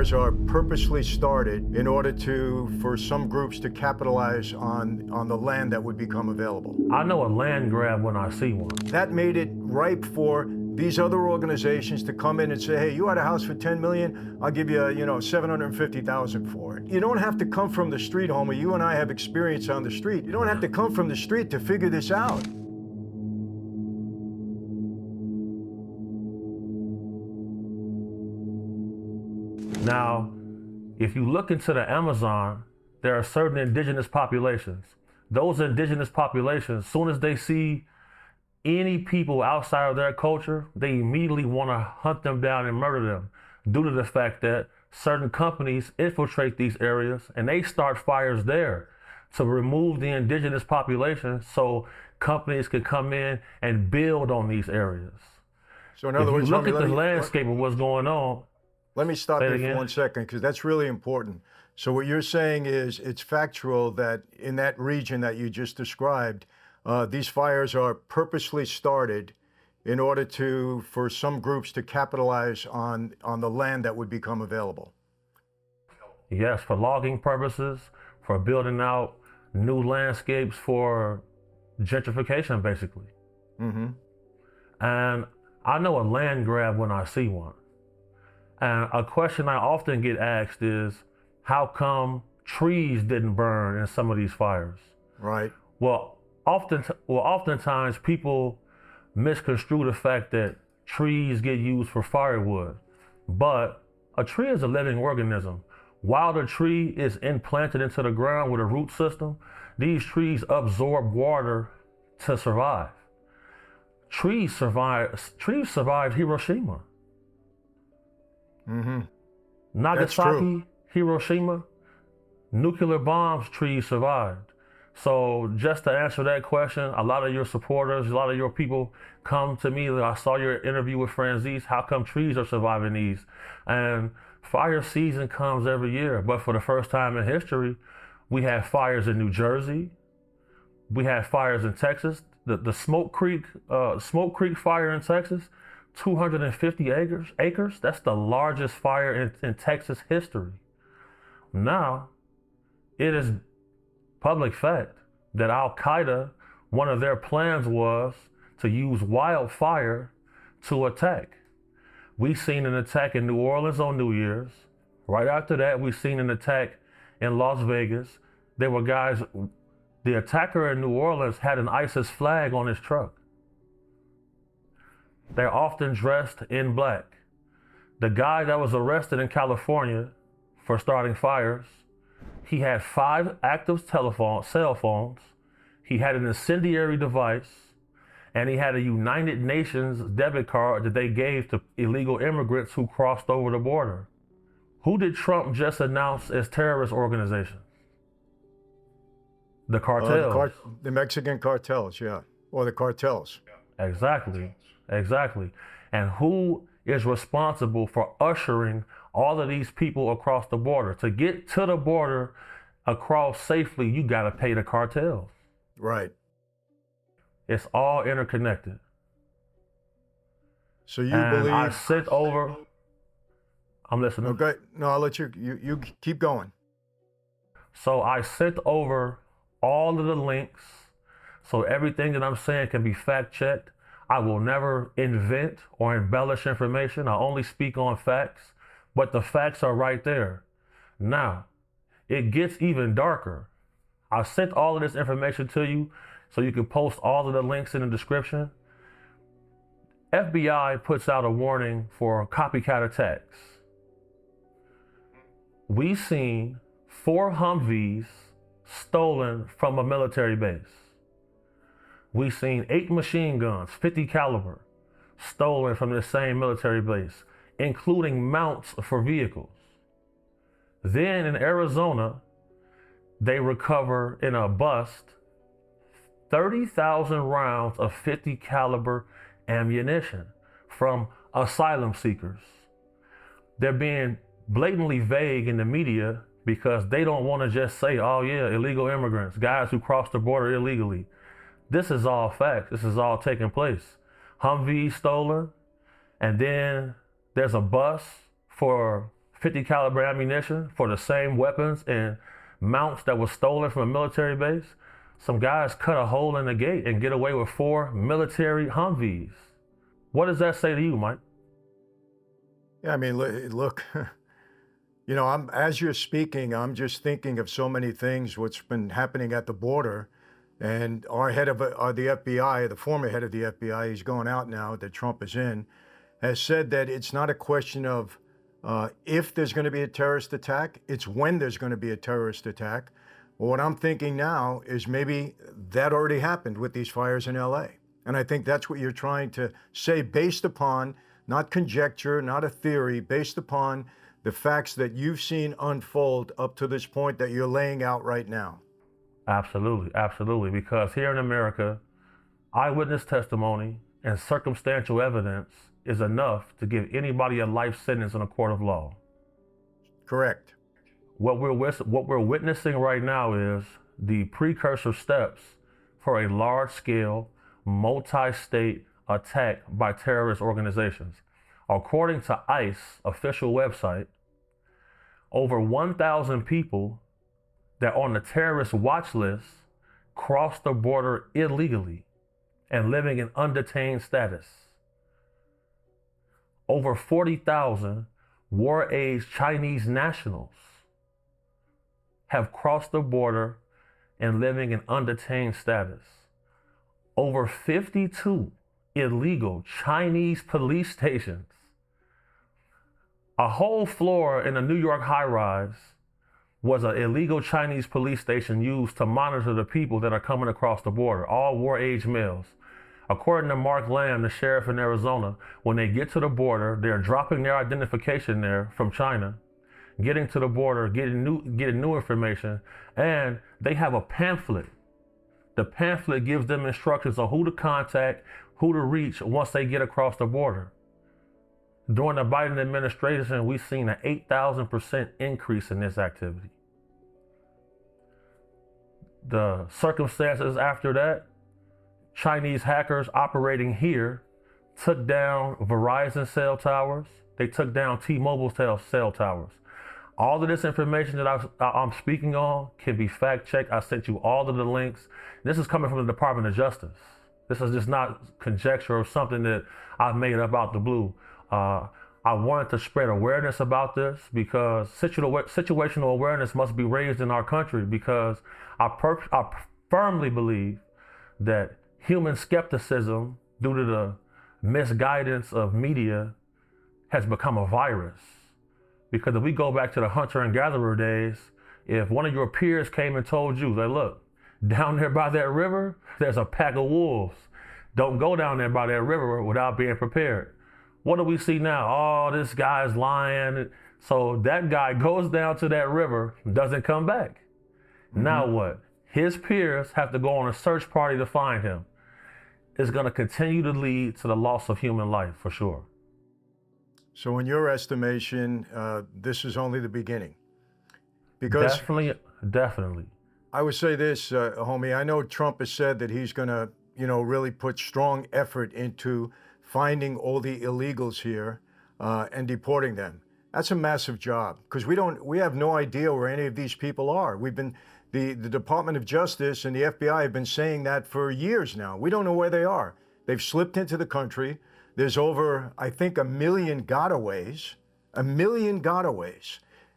fires are purposely started in order for some groups to capitalize on the land that would become available. I know a land grab when I see one. That made it ripe for these other organizations to come in and say, hey, you had a house for 10 million, I'll give you, 750,000 for it. You don't have to come from the street, homie. You and I have experience on the street. You don't have to come from the street to figure this out. Now, if you look into the Amazon, there are certain indigenous populations. Those indigenous populations, as soon as they see any people outside of their culture, they immediately want to hunt them down and murder them due to the fact that certain companies infiltrate these areas and they start fires there to remove the indigenous population so companies can come in and build on these areas. So in other words, look at the landscape of what's going on. Let me stop you for 1 second, because that's really important. So what you're saying is it's factual that in that region that you just described, these fires are purposely started in order for some groups to capitalize on the land that would become available. Yes, for logging purposes, for building out new landscapes for gentrification, basically. Mm-hmm. And I know a land grab when I see one. And a question I often get asked is, how come trees didn't burn in some of these fires? Right. Well, oftentimes people misconstrue the fact that trees get used for firewood, but a tree is a living organism. While the tree is implanted into the ground with a root system, these trees absorb water to survive. Trees survived Hiroshima. Mm-hmm. Nagasaki, Hiroshima, nuclear bombs, trees survived. So just to answer that question, a lot of your supporters, a lot of your people come to me. I saw your interview with Franzese. How come trees are surviving these? And fire season comes every year, but for the first time in history, we had fires in New Jersey. We had fires in Texas. The Smoke Creek fire in Texas, 250 acres. That's the largest fire in Texas history. Now, it is public fact that Al-Qaeda, one of their plans was to use wildfire to attack. We seen an attack in New Orleans on New Year's. Right after that, we seen an attack in Las Vegas. There were guys, the attacker in New Orleans had an ISIS flag on his truck. They're often dressed in black. The guy that was arrested in California for starting fires, he had 5 active cell phones, he had an incendiary device, and he had a United Nations debit card that they gave to illegal immigrants who crossed over the border. Who did Trump just announce as terrorist organizations? The cartels. The Mexican cartels, yeah, or the cartels. Exactly. And who is responsible for ushering all of these people across the border? To get to the border across safely, you got to pay the cartels. Right. It's all interconnected. So you believe... I sent over... I'm listening. Okay. No, I'll let you keep going. So I sent over all of the links so everything that I'm saying can be fact-checked. I will never invent or embellish information. I only speak on facts, but the facts are right there. Now, it gets even darker. I sent all of this information to you so you can post all of the links in the description. FBI puts out a warning for copycat attacks. We've seen 4 Humvees stolen from a military base. We've seen 8 machine guns, 50 caliber, stolen from the same military base, including mounts for vehicles. Then in Arizona, they recover in a bust 30,000 rounds of 50 caliber ammunition from asylum seekers. They're being blatantly vague in the media because they don't want to just say, oh yeah, illegal immigrants, guys who cross the border illegally. This is all facts. This is all taking place. Humvee stolen, and then there's a bus for .50 caliber ammunition for the same weapons and mounts that was stolen from a military base. Some guys cut a hole in the gate and get away with 4 military Humvees. What does that say to you, Mike? Yeah, I mean, look, you know, as you're speaking, I'm just thinking of so many things, what's been happening at the border. And our head of the FBI, the former head of the FBI, he's going out now that Trump is in, has said that it's not a question of if there's going to be a terrorist attack, it's when there's going to be a terrorist attack. Well, what I'm thinking now is maybe that already happened with these fires in LA. And I think that's what you're trying to say based upon, not conjecture, not a theory, based upon the facts that you've seen unfold up to this point that you're laying out right now. Absolutely, absolutely. Because here in America, eyewitness testimony and circumstantial evidence is enough to give anybody a life sentence in a court of law. Correct. What we're witnessing right now is the precursor steps for a large-scale, multi-state attack by terrorist organizations. According to ICE official website, over 1,000 people that are on the terrorist watch list crossed the border illegally and living in undetained status. Over 40,000 war-age Chinese nationals have crossed the border and living in undetained status. Over 52 illegal Chinese police stations. A whole floor in a New York high-rise was an illegal Chinese police station used to monitor the people that are coming across the border, all war-age males. According to Mark Lamb, the sheriff in Arizona, when they get to the border, they're dropping their identification there from China, getting to the border, getting new information, and they have a pamphlet. The pamphlet gives them instructions on who to contact, who to reach once they get across the border. During the Biden administration, we've seen an 8,000% increase in this activity. The circumstances after that, Chinese hackers operating here took down Verizon cell towers. They took down T-Mobile cell towers. All of this information that I'm speaking on can be fact-checked. I sent you all of the links. This is coming from the Department of Justice. This is just not conjecture or something that I've made up out the blue. I wanted to spread awareness about this because situational awareness must be raised in our country, because I firmly believe that human skepticism, due to the misguidance of media, has become a virus. Because if we go back to the hunter and gatherer days, if one of your peers came and told you that, look, down there by that river, there's a pack of wolves. Don't go down there by that river without being prepared. What do we see now? Oh, this guy's lying. So that guy goes down to that river, doesn't come back. Mm-hmm. Now what? His peers have to go on a search party to find him. It's going to continue to lead to the loss of human life, for sure. So in your estimation, this is only the beginning? Because Definitely. I would say this, homie, I know Trump has said that he's going to, really put strong effort into finding all the illegals here and deporting them. That's a massive job, because we have no idea where any of these people are. The Department of Justice and the FBI have been saying that for years now. We don't know where they are. They've slipped into the country. There's over, I think, 1 million gotaways.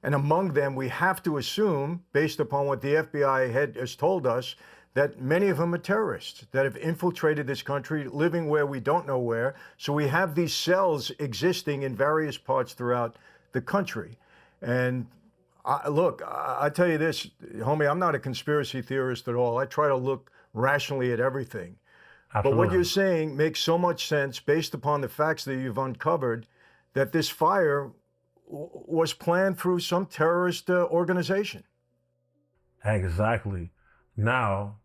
And among them, we have to assume, based upon what the FBI head has told us, that many of them are terrorists that have infiltrated this country, living where we don't know where. So we have these cells existing in various parts throughout the country. And I tell you this, homie, I'm not a conspiracy theorist at all. I try to look rationally at everything. Absolutely. But what you're saying makes so much sense based upon the facts that you've uncovered, that this fire was planned through some terrorist organization. Exactly. Now,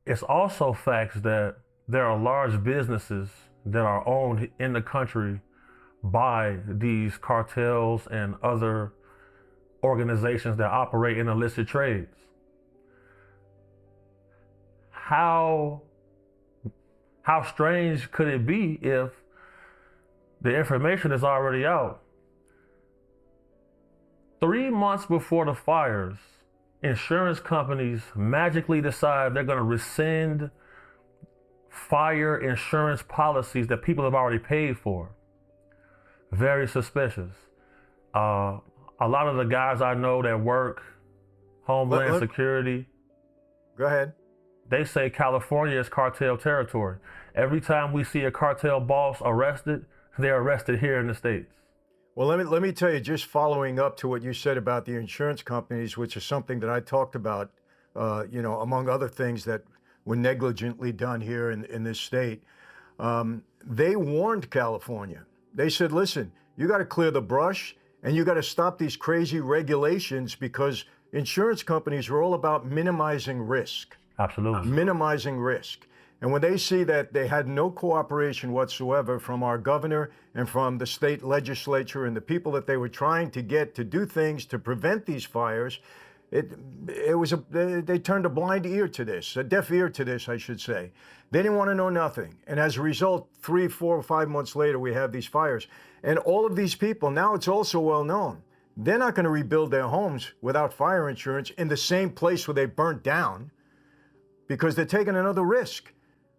it's also facts that there are large businesses that are owned in the country by these cartels and other organizations that operate in illicit trades. How strange could it be if the information is already out 3 months before the fires, insurance companies magically decide they're going to rescind fire insurance policies that people have already paid for. Very suspicious. A lot of the guys I know that work Homeland Security, go ahead. They say California is cartel territory. Every time we see a cartel boss arrested, they're arrested here in the States. Well, let me tell you, just following up to what you said about the insurance companies, which is something that I talked about, among other things that were negligently done here in this state. They warned California. They said, listen, you got to clear the brush and you got to stop these crazy regulations, because insurance companies are all about minimizing risk. Absolutely. Minimizing risk. And when they see that they had no cooperation whatsoever from our governor and from the state legislature and the people that they were trying to get to do things to prevent these fires, they turned a blind ear to this, a deaf ear to this, I should say. They didn't want to know nothing. And as a result, 3, 4, 5 months later, we have these fires. And all of these people, now it's also well known, they're not going to rebuild their homes without fire insurance in the same place where they burnt down, because they're taking another risk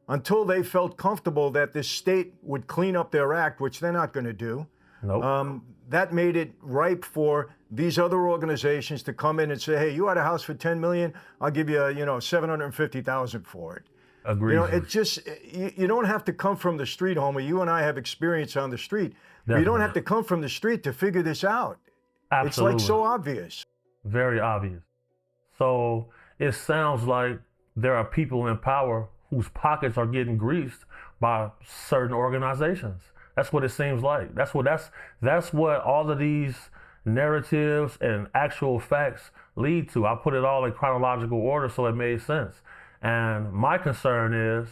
until they felt comfortable that this state would clean up their act, which they're not going to do. Nope. That made it ripe for these other organizations to come in and say, hey, you had a house for $10 million, I'll give you, $750,000 for it. Agreed. It just, you don't have to come from the street, Homer. You and I have experience on the street. Definitely. You don't have to come from the street to figure this out. Absolutely. It's like so obvious. Very obvious. So it sounds like there are people in power whose pockets are getting greased by certain organizations. That's what it seems like. That's what all of these narratives and actual facts lead to. I put it all in chronological order so it made sense. And my concern is,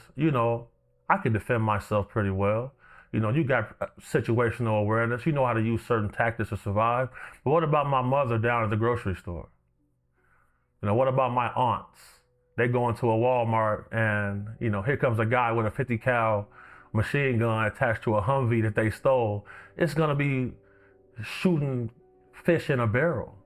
I can defend myself pretty well. You got situational awareness. You know how to use certain tactics to survive. But what about my mother down at the grocery store? What about my aunts? They go into a Walmart and, here comes a guy with a 50 cal machine gun attached to a Humvee that they stole. It's going to be shooting fish in a barrel.